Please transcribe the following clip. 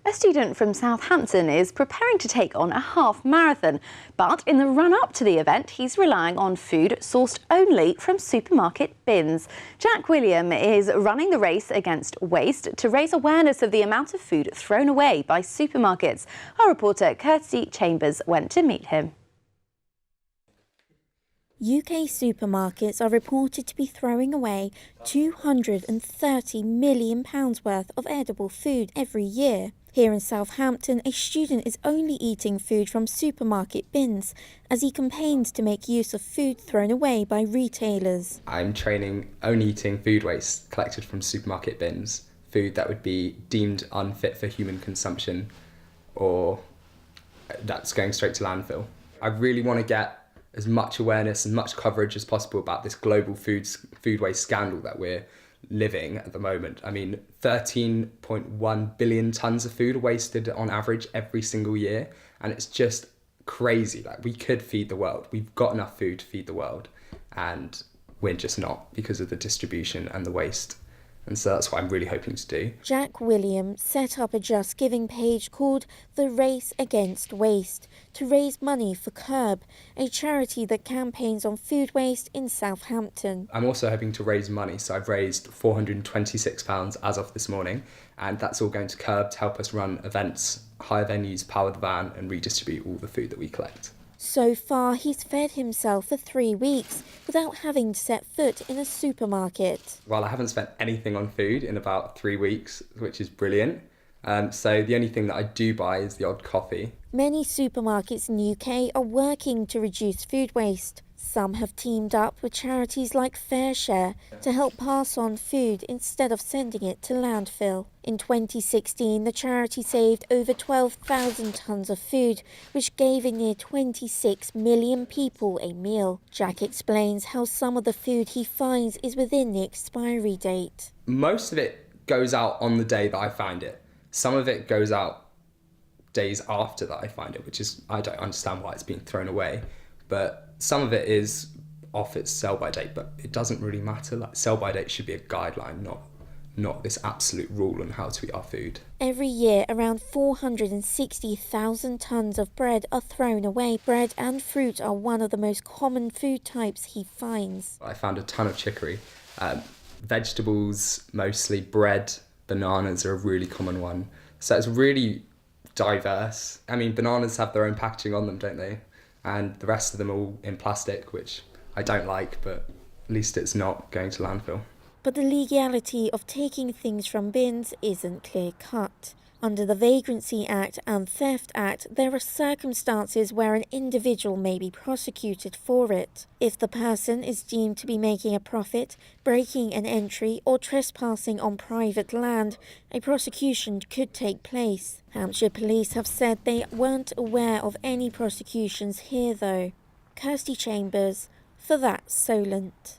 A student from Southampton is preparing to take on a half marathon, but in the run-up to the event, he's relying on food sourced only from supermarket bins. Jack William is running the race against waste to raise awareness of the amount of food thrown away by supermarkets. Our reporter Kirstie Chambers went to meet him. UK supermarkets are reported to be throwing away £230 million worth of edible food every year. Here in Southampton, a student is only eating food from supermarket bins as he campaigns to make use of food thrown away by retailers. I'm training only eating food waste collected from supermarket bins, food that would be deemed unfit for human consumption or that's going straight to landfill. I really want to get as much awareness and much coverage as possible about this global food waste scandal that we're living at the moment. I mean, 13.1 billion tonnes of food are wasted on average every single year, and it's just crazy. Like, we could feed the world. We've got enough food to feed the world, and we're just not because of the distribution and the waste. And so that's what I'm really hoping to do. Jack William set up a Just Giving page called The Race Against Waste to raise money for Curb, a charity that campaigns on food waste in Southampton. I'm also hoping to raise money, so I've raised £426 as of this morning, and that's all going to Curb to help us run events, hire venues, power the van and redistribute all the food that we collect. So far, he's fed himself for 3 weeks without having to set foot in a supermarket. Well, I haven't spent anything on food in about 3 weeks, which is brilliant. So the only thing that I do buy is the odd coffee. Many supermarkets in the UK are working to reduce food waste. Some have teamed up with charities like FareShare to help pass on food instead of sending it to landfill. In 2016, the charity saved over 12,000 tonnes of food, which gave a near 26 million people a meal. Jack explains how some of the food he finds is within the expiry date. Most of it goes out on the day that I find it. Some of it goes out days after that I find it, which is, I don't understand why it's being thrown away. But some of it is off its sell-by date, but it doesn't really matter. Like, sell-by date should be a guideline, not this absolute rule on how to eat our food. Every year, around 460,000 tonnes of bread are thrown away. Bread and fruit are one of the most common food types he finds. I found a ton of chicory. Vegetables, mostly bread, bananas are a really common one. So it's really diverse. I mean, bananas have their own packaging on them, don't they? And the rest of them are all in plastic, which I don't like, but at least it's not going to landfill. But the legality of taking things from bins isn't clear-cut. Under the Vagrancy Act and Theft Act, there are circumstances where an individual may be prosecuted for it. If the person is deemed to be making a profit, breaking an entry or trespassing on private land, a prosecution could take place. Hampshire Police have said they weren't aware of any prosecutions here though. Kirstie Chambers, for That Solent.